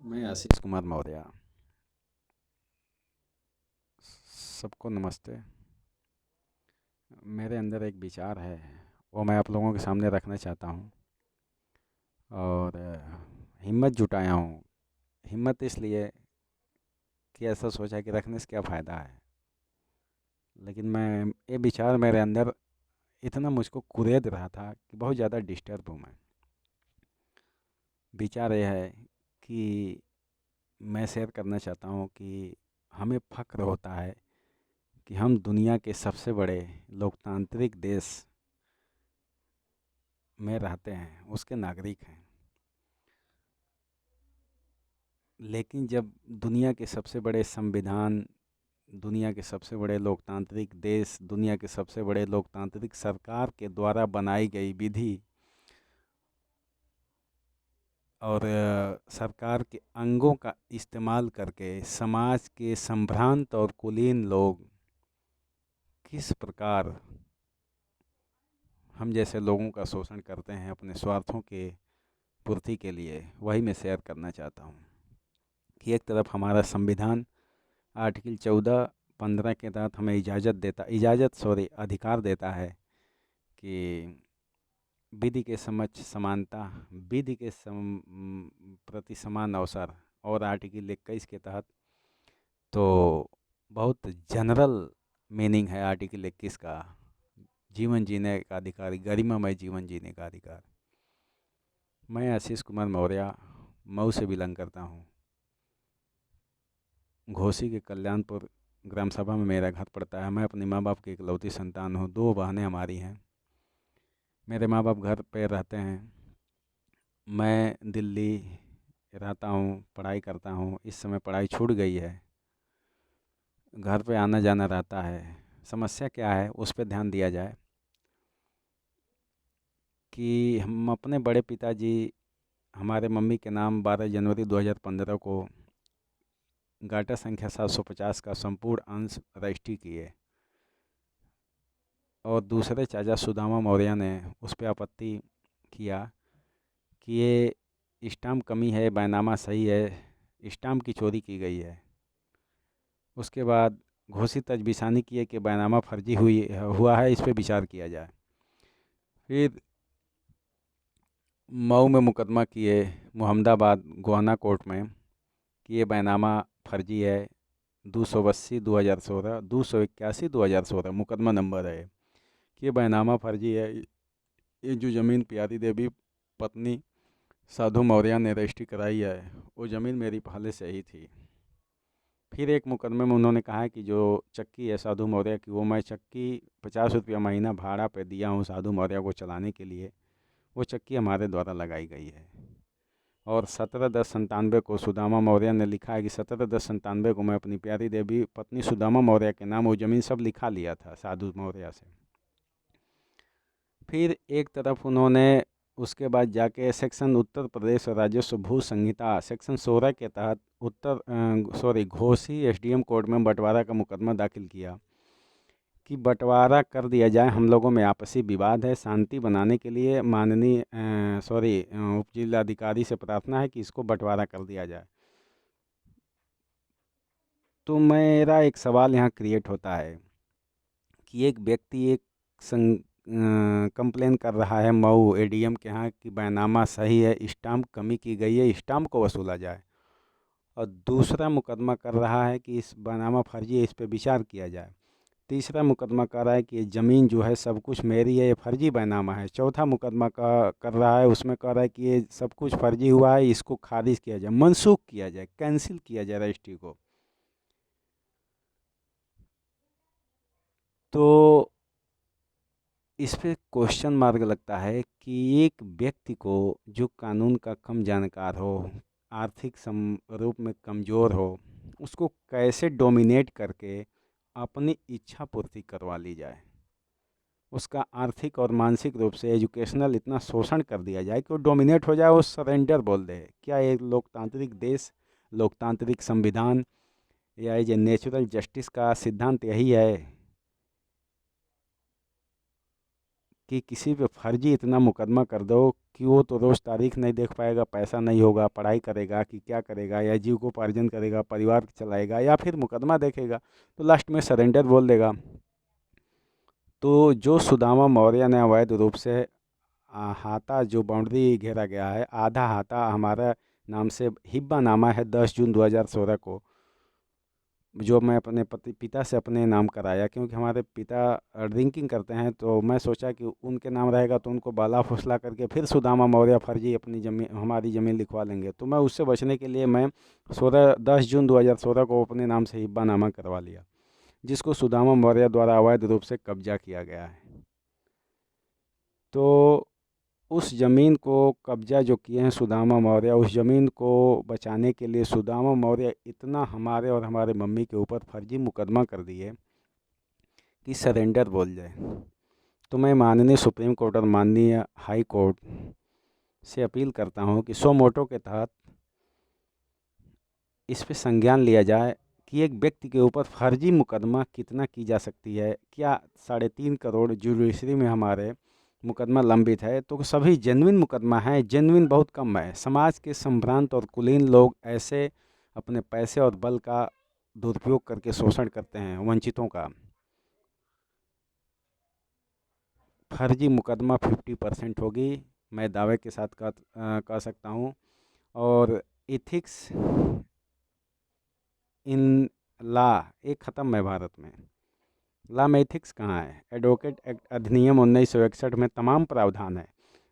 मैं आशीष कुमार मौर्य। सबको नमस्ते। मेरे अंदर एक विचार है, वो मैं आप लोगों के सामने रखना चाहता हूँ। और हिम्मत जुटाया हूँ। हिम्मत इसलिए कि ऐसा सोचा कि रखने से क्या फ़ायदा है। लेकिन मैं ये विचार मेरे अंदर इतना मुझको कुरेद रहा था कि बहुत ज़्यादा डिस्टर्ब हूँ मैं। विचार यह है कि मैं शेयर करना चाहता हूँ कि हमें फ़ख्र होता है कि हम दुनिया के सबसे बड़े लोकतांत्रिक देश में रहते हैं, उसके नागरिक हैं। लेकिन जब दुनिया के सबसे बड़े संविधान, दुनिया के सबसे बड़े लोकतांत्रिक देश, दुनिया के सबसे बड़े लोकतांत्रिक सरकार के द्वारा बनाई गई विधि और सरकार के अंगों का इस्तेमाल करके समाज के संभ्रांत और कुलीन लोग किस प्रकार हम जैसे लोगों का शोषण करते हैं अपने स्वार्थों के पूर्ति के लिए, वही मैं शेयर करना चाहता हूँ। कि एक तरफ हमारा संविधान आर्टिकल 14-15 के तहत हमें अधिकार देता है कि विधि के समक्ष समानता, विधि के प्रति समान अवसर। और आर्टिकल 21 के तहत तो बहुत जनरल मीनिंग है आर्टिकल 21 का, जीवन जीने का अधिकार, गरिमामय जीवन जीने का अधिकार। मैं आशीष कुमार मौर्य मऊ से बिलोंग करता हूँ। घोसी के कल्याणपुर ग्राम सभा में मेरा घर पड़ता है। मैं अपने माँ बाप की इकलौती संतान हूँ। 2 बहनें हमारी हैं। मेरे माँ बाप घर पे रहते हैं। मैं दिल्ली रहता हूँ, पढ़ाई करता हूँ। इस समय पढ़ाई छूट गई है। घर पे आना जाना रहता है। समस्या क्या है उस पे ध्यान दिया जाए कि हम अपने बड़े पिताजी हमारे मम्मी के नाम 12 जनवरी 2015 को गाटा संख्या 750 का संपूर्ण अंश रजिस्ट्री किए। और दूसरे चाचा सुदामा मौर्य ने उस पे आपत्ति किया कि ये स्टाम्प कमी है, बैनामा सही है, स्टाम्प की चोरी की गई है। उसके बाद घोषित तजबिसानी किए कि बैनामा फर्जी हुआ है, इस पे विचार किया जाए। फिर मऊ में मुकदमा किए, मोहम्मदाबाद गोहाना कोर्ट में, कि ये बैनामा फर्जी है। 280 2016, 281 2016 मुकदमा नंबर है कि ये बैनामा फर्जी है। ये जो ज़मीन प्यारी देवी पत्नी साधु मौर्य ने रजिस्ट्री कराई है, वो ज़मीन मेरी पहले से ही थी। फिर एक मुकदमे में उन्होंने कहा है कि जो चक्की है साधु मौर्य की, वो मैं चक्की 50 रुपया महीना भाड़ा पे दिया हूँ साधु मौर्य को चलाने के लिए, वो चक्की हमारे द्वारा लगाई गई है। और 17/10/97 को सुदामा मौर्य ने लिखा है कि 17/10/97 को मैं अपनी प्यारी देवी पत्नी सुदामा मौर्य के नाम वो ज़मीन सब लिखा लिया था साधु मौर्य से। फिर एक तरफ उन्होंने उसके बाद जाके सेक्शन उत्तर प्रदेश राजस्व भू संहिता सेक्शन 16 के तहत घोसी एसडीएम कोर्ट में बंटवारा का मुकदमा दाखिल किया कि बंटवारा कर दिया जाए, हम लोगों में आपसी विवाद है। शांति बनाने के लिए माननीय उप जिलाधिकारी से प्रार्थना है कि इसको बंटवारा कर दिया जाए। तो मेरा एक सवाल यहाँ क्रिएट होता है कि एक व्यक्ति एक कंप्लेन कर रहा है मऊ एडीएम के यहाँ कि बैनामा सही है, स्टाम्प कमी की गई है, स्टाम्प को वसूला जाए। और दूसरा मुकदमा कर रहा है कि इस बैनामा फर्जी है, इस पे विचार किया जाए। तीसरा मुकदमा कर रहा है कि ये ज़मीन जो है सब कुछ मेरी है, ये फर्जी बैनामा है। चौथा मुकदमा का कर रहा है, उसमें कह रहा है कि ये सब कुछ फर्जी हुआ है, इसको खारिज किया जाए, मनसूख किया जाए, कैंसिल किया जाए रजिस्ट्री को। तो इस पे क्वेश्चन मार्क लगता है कि एक व्यक्ति को जो कानून का कम जानकार हो, आर्थिक रूप में कमज़ोर हो, उसको कैसे डोमिनेट करके अपनी इच्छा पूर्ति करवा ली जाए, उसका आर्थिक और मानसिक रूप से एजुकेशनल इतना शोषण कर दिया जाए कि वो डोमिनेट हो जाए, वो सरेंडर बोल दे। क्या एक लोकतांत्रिक देश, लोकतांत्रिक संविधान या ये नेचुरल जस्टिस का सिद्धांत यही है कि किसी पे फर्जी इतना मुकदमा कर दो कि वो तो रोज़ तारीख नहीं देख पाएगा, पैसा नहीं होगा, पढ़ाई करेगा कि क्या करेगा, या जीविकोपार्जन करेगा, परिवार चलाएगा, या फिर मुकदमा देखेगा, तो लास्ट में सरेंडर बोल देगा। तो जो सुदामा मौर्य ने अवैध रूप से हाता जो बाउंड्री घेरा गया है, आधा हाता हमारा नाम से हिब्बा नामा है 10 जून 2016 को, जो मैं अपने पिता से अपने नाम कराया, क्योंकि हमारे पिता ड्रिंकिंग करते हैं। तो मैं सोचा कि उनके नाम रहेगा तो उनको बाला फुसला करके फिर सुदामा मौर्य फर्जी अपनी ज़मीन, हमारी ज़मीन लिखवा लेंगे। तो मैं उससे बचने के लिए मैं 10 जून 2016 को अपने नाम से हिब्बा नामा करवा लिया, जिसको सुदामा मौर्य द्वारा अवैध रूप से कब्जा किया गया है। तो उस ज़मीन को कब्जा जो किए हैं सुदामा मौर्य, उस ज़मीन को बचाने के लिए सुदामा मौर्य इतना हमारे और हमारे मम्मी के ऊपर फर्जी मुकदमा कर दिए कि सरेंडर बोल जाए। तो मैं माननीय सुप्रीम कोर्ट और माननीय हाई कोर्ट से अपील करता हूं कि सो मोटो के तहत इस पे संज्ञान लिया जाए कि एक व्यक्ति के ऊपर फर्जी मुकदमा कितना की जा सकती है। क्या 3.5 करोड़ जुडिशरी में हमारे मुकदमा लंबित है, तो सभी जेन्युइन मुकदमा है? जेन्युइन बहुत कम है। समाज के संभ्रांत और कुलीन लोग ऐसे अपने पैसे और बल का दुरुपयोग करके शोषण करते हैं वंचितों का। फर्जी मुकदमा 50% होगी, मैं दावे के साथ कह सकता हूँ। और इथिक्स इन ला एक ख़त्म है भारत में। ला में एथिक्स कहाँ है? एडवोकेट एक्ट अधिनियम 1961 में तमाम प्रावधान है,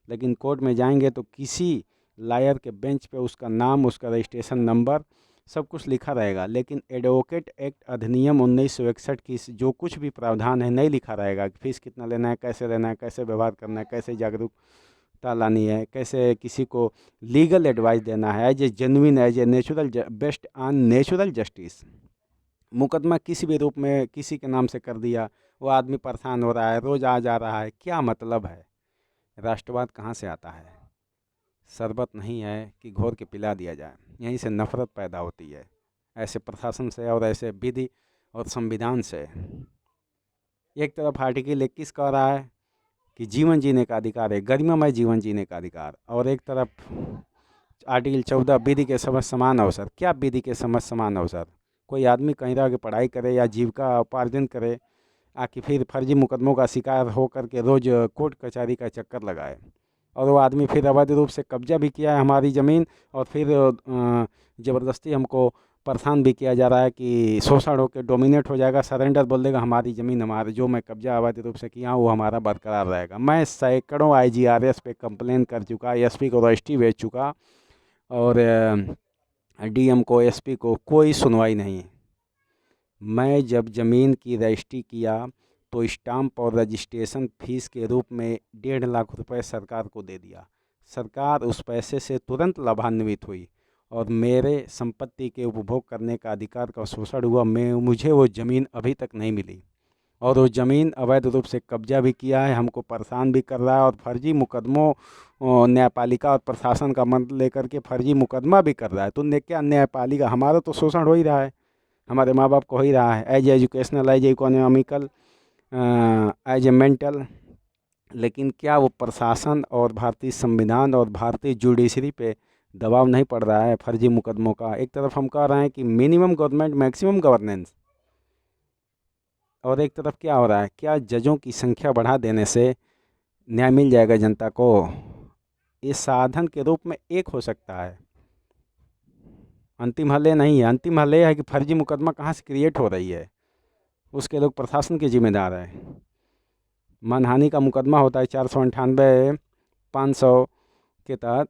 लेकिन कोर्ट में जाएंगे तो किसी लायर के बेंच पे उसका नाम, उसका रजिस्ट्रेशन नंबर, सब कुछ लिखा रहेगा, लेकिन एडवोकेट एक्ट अधिनियम 1961 की जो कुछ भी प्रावधान है नहीं लिखा रहेगा कि फीस कितना लेना है, कैसे व्यवहार करना है, कैसे जागरूकता लानी है, कैसे किसी को लीगल एडवाइस देना है as a genuine, as a natural, based on natural justice. मुकदमा किसी भी रूप में किसी के नाम से कर दिया, वो आदमी परेशान हो रहा है, रोज़ आ जा रहा है, क्या मतलब है? राष्ट्रवाद कहाँ से आता है? शरबत नहीं है कि घोर के पिला दिया जाए, यहीं से नफरत पैदा होती है, ऐसे प्रशासन से और ऐसे विधि और संविधान से। एक तरफ आर्टिकल 21 कह रहा है कि जीवन जीने का अधिकार है, गरिमामय जीवन जीने का अधिकार, और एक तरफ आर्टिकल 14 विधि के समझ समान अवसर। क्या विधि के समझ समान अवसर? कोई आदमी कहीं रह के पढ़ाई करे या जीविका उपार्जन करे, आकि फिर फर्जी मुकदमों का शिकार हो करके रोज़ कोर्ट कचहरी का चक्कर लगाए, और वो आदमी फिर अवैध रूप से कब्जा भी किया है हमारी ज़मीन, और फिर ज़बरदस्ती हमको परेशान भी किया जा रहा है कि शोषण होकर डोमिनेट हो जाएगा, सरेंडर बोल देगा, हमारी ज़मीन हमारे, जो मैं कब्जा अवैध रूप से किया हूँ वो हमारा बरकरार रहेगा। मैं सैकड़ों IGRS पे कंप्लेन कर चुका, SP को रजिस्ट्री भेज चुका, और DM को, SP को, कोई सुनवाई नहीं। मैं जब ज़मीन की रजिस्ट्री किया तो स्टाम्प और रजिस्ट्रेशन फीस के रूप में 1.5 लाख रुपए सरकार को दे दिया। सरकार उस पैसे से तुरंत लाभान्वित हुई और मेरे संपत्ति के उपभोग करने का अधिकार का शोषण हुआ। मुझे वो ज़मीन अभी तक नहीं मिली, और वो ज़मीन अवैध रूप से कब्जा भी किया है, हमको परेशान भी कर रहा है, और फर्जी मुकदमों, न्यायपालिका और प्रशासन का मत लेकर के फर्जी मुकदमा भी कर रहा है। तो क्या न्यायपालिका, हमारा तो शोषण हो ही रहा है, हमारे माँ बाप को हो ही रहा है, as educational, as economical, as a mental. लेकिन क्या वो प्रशासन और भारतीय संविधान और भारतीय जुडिशरी पे दबाव नहीं पड़ रहा है फर्जी मुकदमों का? एक तरफ हम कह रहे हैं कि मिनिमम गवर्नमेंट मैक्सिमम गवर्नेंस, और एक तरफ क्या हो रहा है? क्या जजों की संख्या बढ़ा देने से न्याय मिल जाएगा जनता को? इस साधन के रूप में एक हो सकता है, अंतिम हल ये नहीं है। अंतिम हल ये है कि फर्जी मुकदमा कहाँ से क्रिएट हो रही है, उसके लोग प्रशासन के जिम्मेदार हैं। मानहानि का मुकदमा होता है 498 500 के तहत,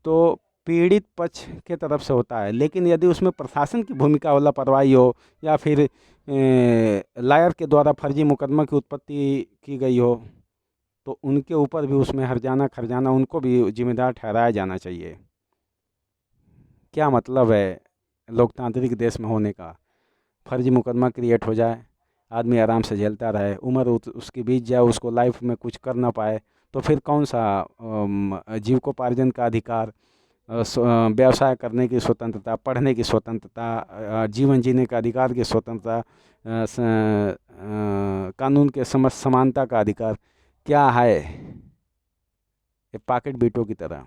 तो पीड़ित पक्ष के तरफ से होता है, लेकिन यदि उसमें प्रशासन की भूमिका लापरवाही हो, या फिर लायर के द्वारा फर्जी मुकदमा की उत्पत्ति की गई हो, तो उनके ऊपर भी उसमें हर्जाना खर्जाना, उनको भी जिम्मेदार ठहराया जाना चाहिए। क्या मतलब है लोकतांत्रिक देश में होने का? फर्जी मुकदमा क्रिएट हो जाए, आदमी आराम से झेलता रहे, उम्र उसकी बीत जाए, उसको लाइफ में कुछ कर ना पाए, तो फिर कौन सा जीविकोपार्जन का अधिकार, व्यवसाय करने की स्वतंत्रता, पढ़ने की स्वतंत्रता, जीवन जीने का अधिकार की स्वतंत्रता, कानून के समझ समानता का अधिकार, क्या है, ये पॉकेट बीटों की तरह।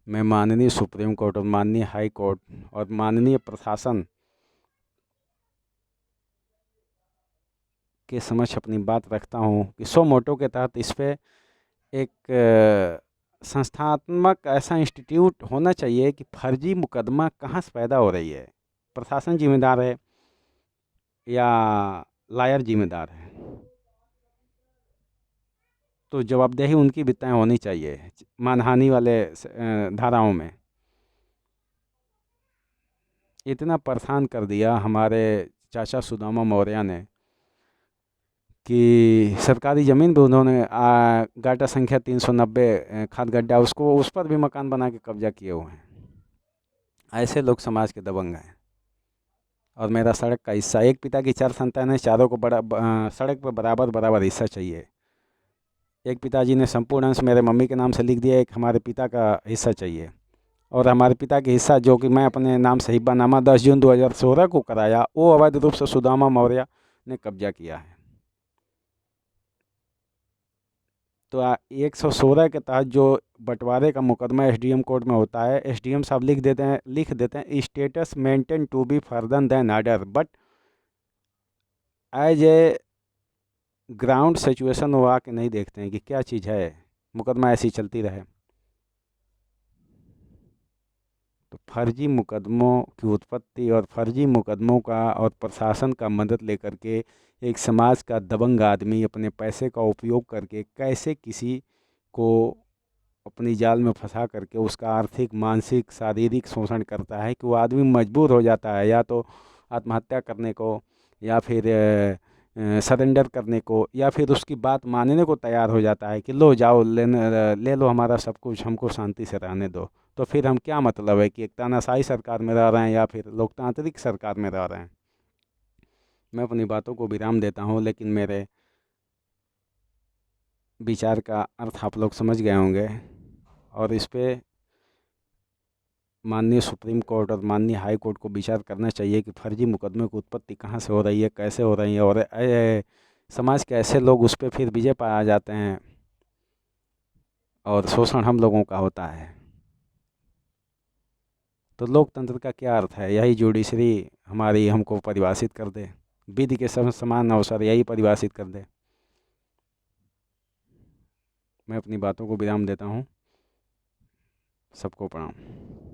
मैं माननीय सुप्रीम कोर्ट और माननीय हाई कोर्ट और माननीय प्रशासन के समक्ष अपनी बात रखता हूँ कि सो मोटो के तहत इस पे एक संस्थात्मक ऐसा इंस्टीट्यूट होना चाहिए कि फर्जी मुकदमा कहाँ से पैदा हो रही है, प्रशासन जिम्मेदार है या लायर जिम्मेदार है। तो जवाबदेही उनकी भी तय होनी चाहिए मानहानि वाले धाराओं में। इतना परेशान कर दिया हमारे चाचा सुदामा मौर्य ने कि सरकारी ज़मीन भी उन्होंने गाटा संख्या 390 खाद गड्ढा, उसको उस पर भी मकान बना के कब्जा किए हुए हैं। ऐसे लोग समाज के दबंग हैं। और मेरा सड़क का हिस्सा, एक पिता की 4 संतान है, चारों को सड़क पर बराबर बराबर हिस्सा चाहिए। एक पिताजी ने संपूर्ण अंश मेरे मम्मी के नाम से लिख दिया, एक हमारे पिता का हिस्सा चाहिए। और हमारे पिता के हिस्सा जो कि मैं अपने नाम से हिब्बानामा 10 जून 2016 को कराया, वो अवैध रूप से सुदामा मौर्य ने कब्जा किया है। तो 116 के तहत जो बंटवारे का मुकदमा एसडीएम कोर्ट में होता है, एसडीएम साहब लिख देते हैं status maintain to be further then order, but as a ground situation वो आके नहीं देखते हैं कि क्या चीज़ है, मुकदमा ऐसी चलती रहे। तो फर्जी मुकदमों की उत्पत्ति और फर्जी मुकदमों का और प्रशासन का मदद लेकर के एक समाज का दबंग आदमी अपने पैसे का उपयोग करके कैसे किसी को अपनी जाल में फंसा करके उसका आर्थिक, मानसिक, शारीरिक शोषण करता है कि वो आदमी मजबूर हो जाता है या तो आत्महत्या करने को, या फिर सरेंडर करने को, या फिर उसकी बात मानने को तैयार हो जाता है कि लो जाओ, ले लो हमारा सब कुछ, हमको शांति से रहने दो। तो फिर हम क्या मतलब है कि एक तानाशाही सरकार में रह रहे हैं या फिर लोकतांत्रिक सरकार में रह रहे हैं। मैं अपनी बातों को विराम देता हूँ, लेकिन मेरे विचार का अर्थ आप लोग समझ गए होंगे। और इस पे माननीय सुप्रीम कोर्ट और माननीय हाई कोर्ट को विचार करना चाहिए कि फर्जी मुकदमे की उत्पत्ति कहाँ से हो रही है, कैसे हो रही है, और समाज के ऐसे लोग उस पर फिर विजय पाया जाते हैं और शोषण हम लोगों का होता है। तो लोकतंत्र का क्या अर्थ है? यही जुडिशरी हमारी हमको परिभाषित कर दे, विधि के समान अवसर यही परिभाषित कर दे। मैं अपनी बातों को विराम देता हूँ। सबको प्रणाम।